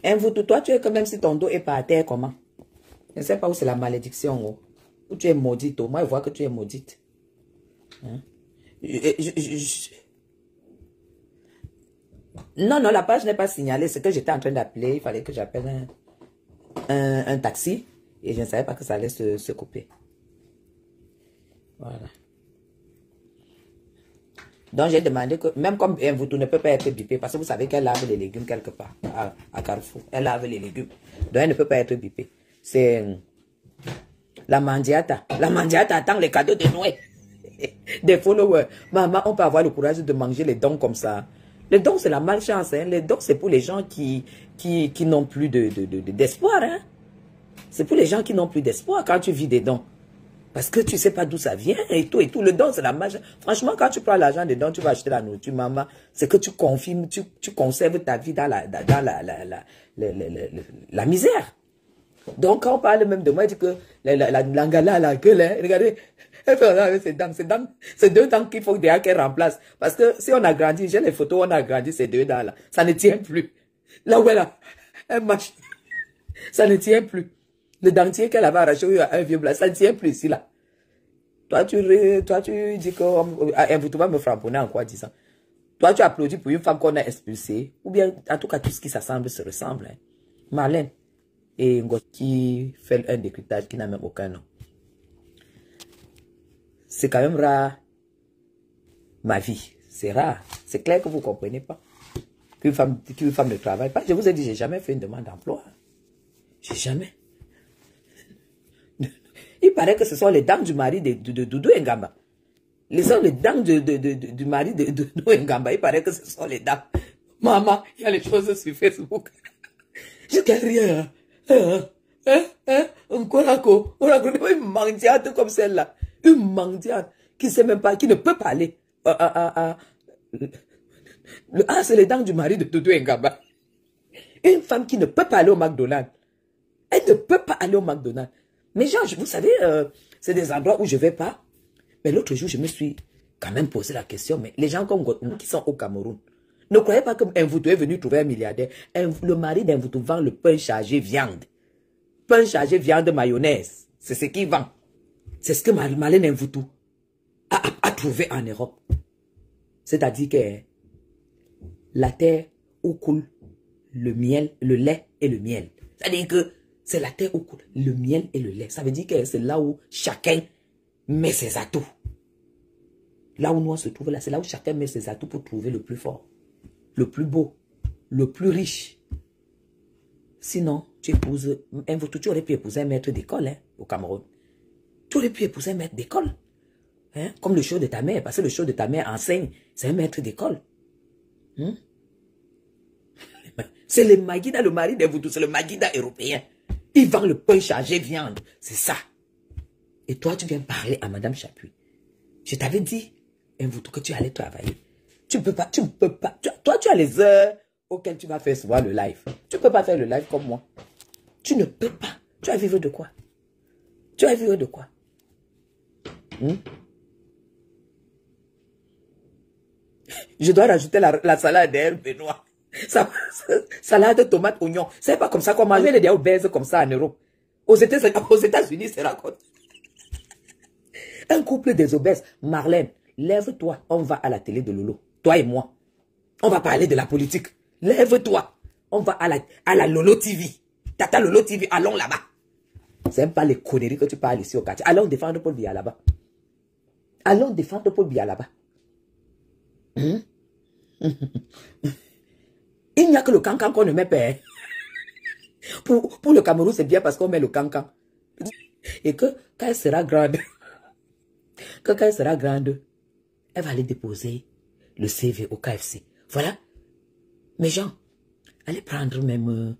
Invoutou, toi, tu es comme même si ton dos est par terre, comment? Je ne sais pas où c'est la malédiction, oh. Où tu es maudite, oh. Moi, je vois que tu es maudite. Hein? Non, non, la page n'est pas signalée. C'est que j'étais en train d'appeler. Il fallait que j'appelle un taxi. Et je ne savais pas que ça allait se couper. Voilà. Donc, j'ai demandé que, même comme Invoutou ne peut pas être bipé, parce que vous savez qu'elle lave les légumes quelque part, à Carrefour. Elle lave les légumes. Donc, elle ne peut pas être bipée. C'est la mandiata. La mandiata attend les cadeaux de Noël. Des followers. Maman, on peut avoir le courage de manger les dons comme ça. Les dons, c'est la malchance. Hein. Les dons, c'est pour les gens qui n'ont plus d'espoir. Hein. C'est pour les gens qui n'ont plus d'espoir quand tu vis des dons. Parce que tu ne sais pas d'où ça vient et tout. Le don, c'est la malchance. Franchement, quand tu prends l'argent des dons, tu vas acheter la nourriture, maman. C'est que tu confirmes, tu conserves ta vie dans la misère. Donc, quand on parle même de moi, il dit que l'angala, la gueule, hein, regardez, elle fait avec ses dents, c'est deux dents qu'il faut déjà qu'elle remplace. Parce que si on a grandi, j'ai les photos, on a grandi ces deux dents-là, ça ne tient plus. Là où elle marche, ça ne tient plus. Le dentier qu'elle avait arraché à un vieux blanc, ça ne tient plus ici, là. Toi, tu dis que va me frapponner en quoi disant. Toi, tu applaudis pour une femme qu'on a expulsée. Ou bien, en tout cas, tout ce qui s'assemble se ressemble. Hein. Marlène. Et Ngo qui fait un décryptage qui n'a même aucun nom. C'est quand même rare, ma vie. C'est rare. C'est clair que vous ne comprenez pas. Qu'une femme ne travaille pas. Je vous ai dit, j'ai jamais fait une demande d'emploi. J'ai jamais. Il paraît que ce sont les dames du mari de Doudou Ngamba. Les dames du mari de Doudou Ngamba. Il paraît que ce sont les dames. Maman, il y a les choses sur Facebook. Je gagne rien. Un coraco, une mendiante comme celle-là. Une mendiante qui sait même pas, qui ne peut pas aller. C'est les dents du mari de Doudou Ngamba. Une femme qui ne peut pas aller au McDonald's. Elle ne peut pas aller au McDonald's. Mais genre, vous savez, c'est des endroits où je ne vais pas. Mais l'autre jour, je me suis quand même posé la question. Mais les gens comme qui sont au Cameroun, ne croyez pas que Invoutou est venu trouver un milliardaire. Le mari d'Invoutou vend le pain chargé viande. Pain chargé viande mayonnaise. C'est ce qu'il vend. C'est ce que Marlène Invoutou a trouvé en Europe. C'est-à-dire que la terre où coule le miel, le lait et le miel. C'est-à-dire que c'est la terre où coule le miel et le lait. Ça veut dire que c'est là où chacun met ses atouts. Là où nous on se trouve là, c'est là où chacun met ses atouts pour trouver le plus fort, le plus beau, le plus riche. Sinon, tu épouses, tu aurais pu épouser un maître d'école hein, au Cameroun. Tu aurais pu épouser un maître d'école. Hein, comme le show de ta mère, parce que le show de ta mère enseigne, c'est un maître d'école. Hein? C'est le Maguida, le mari d'Invoutou, c'est le Maguida européen. Il vend le pain chargé viande, c'est ça. Et toi, tu viens parler à Madame Chapuis. Je t'avais dit, Invoutou, que tu allais travailler. Tu ne peux pas. Toi, tu as les heures auxquelles tu vas faire souvent le live. Tu ne peux pas faire le live comme moi. Tu ne peux pas. Tu vas vivre de quoi? Tu vas vivre de quoi? Je dois rajouter la salade d'herbe, Benoît. Salade, tomate, oignon. C'est pas comme ça qu'on mange les obèses comme ça en Europe. Aux États-Unis, c'est raconte. Un couple des obèses. Marlène, lève-toi. On va à la télé de Lolo. Toi et moi. On va parler de la politique. Lève-toi. On va à la Lolo TV. Tata Lolo TV, allons là-bas. C'est même pas les conneries que tu parles ici au quartier. Allons défendre Paul Biya là-bas. Allons défendre Paul Biya là-bas. Il n'y a que le cancan qu'on ne met pas. Hein. Pour le Cameroun, c'est bien parce qu'on met le cancan. Et que quand elle sera grande, elle va aller déposer le CV au KFC. Voilà. Mes gens, allez prendre même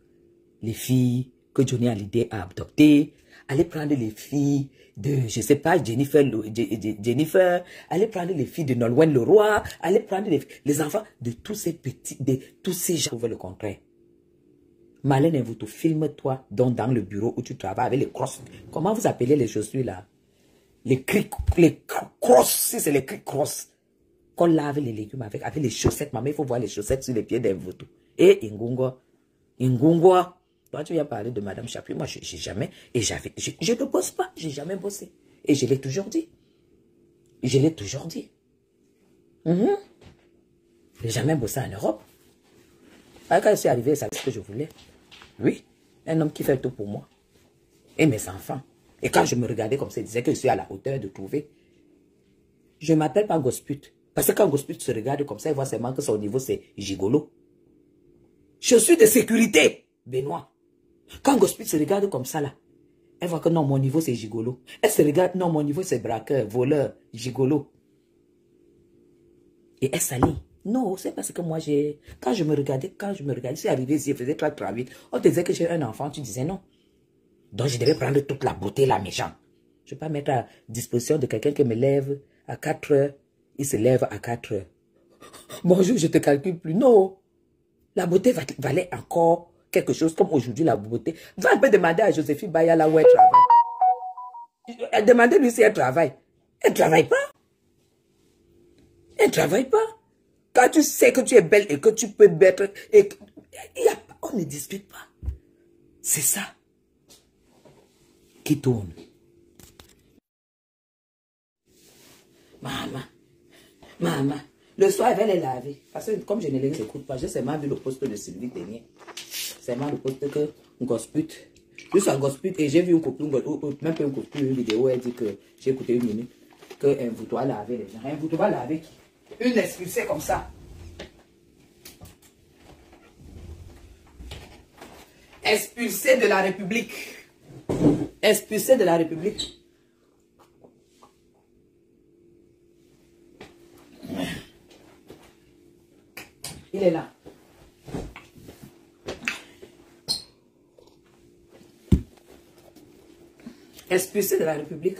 les filles que Johnny Hallyday a adoptées. Allez prendre les filles de, je sais pas, Jennifer, allez prendre les filles de Nolwenn Leroy, allez prendre les enfants de tous ces petits, de tous ces gens. Trouver le contraire. Marlène Invoutou, filme-toi dans le bureau où tu travailles avec les crosses. Comment vous appelez les chaussures là? Les crosses, si c'est les crosses. Qu'on lave les légumes avec les chaussettes. Maman, il faut voir les chaussettes sur les pieds d'Invoutou. Et Ingungo, Ingungwa. Toi, tu viens parler de Madame Chapuis. Moi, j'ai jamais, et je ne bosse pas. J'ai jamais bossé. Et je l'ai toujours dit. Je l'ai toujours dit. Je n'ai jamais bossé en Europe. Quand je suis arrivé, c'est ce que je voulais. Oui, un homme qui fait tout pour moi. Et mes enfants. Et quand je me regardais comme ça, il disait que je suis à la hauteur de trouver. Je ne m'appelle pas Gospute. Parce que quand Gospute se regarde comme ça, il voit seulement que son niveau, c'est gigolo. Je suis de sécurité, Benoît. Quand Gospute se regarde comme ça, là, elle voit que non, mon niveau, c'est gigolo. Elle se regarde, non, mon niveau, c'est braqueur, voleur, gigolo. Et elle s'allie. Non, c'est parce que moi, quand je me regardais, je suis arrivé ici, je faisais très vite. On te disait que j'ai un enfant, tu disais non. Donc, je devais prendre toute la beauté, la méchante. Je ne vais pas mettre à disposition de quelqu'un qui me lève à 4 heures. Il se lève à 4 heures. Bonjour, je ne te calcule plus. Non. La beauté valait encore quelque chose comme aujourd'hui la beauté. Va un peu demander à Joséphine Bayala où elle travaille. Demandez-lui si elle travaille. Elle ne travaille pas. Elle ne travaille pas. Quand tu sais que tu es belle et que tu peux mettre... on ne discute pas. C'est ça qui tourne. Maman. Le soir, elle va les laver. Parce que comme je ne les écoute pas, j'ai seulement vu le poste de Sylvie Ténier. C'est seulement le poste que Gospute. Je suis à Gospute et j'ai vu une copine, même pas une vidéo, elle dit que j'ai écouté 1 minute, qu'un voutoir laver les gens. Un voutoir laver qui? Une expulsée comme ça. Expulsée de la République. Expulsée de la République. Il est là. Expulsé de la République.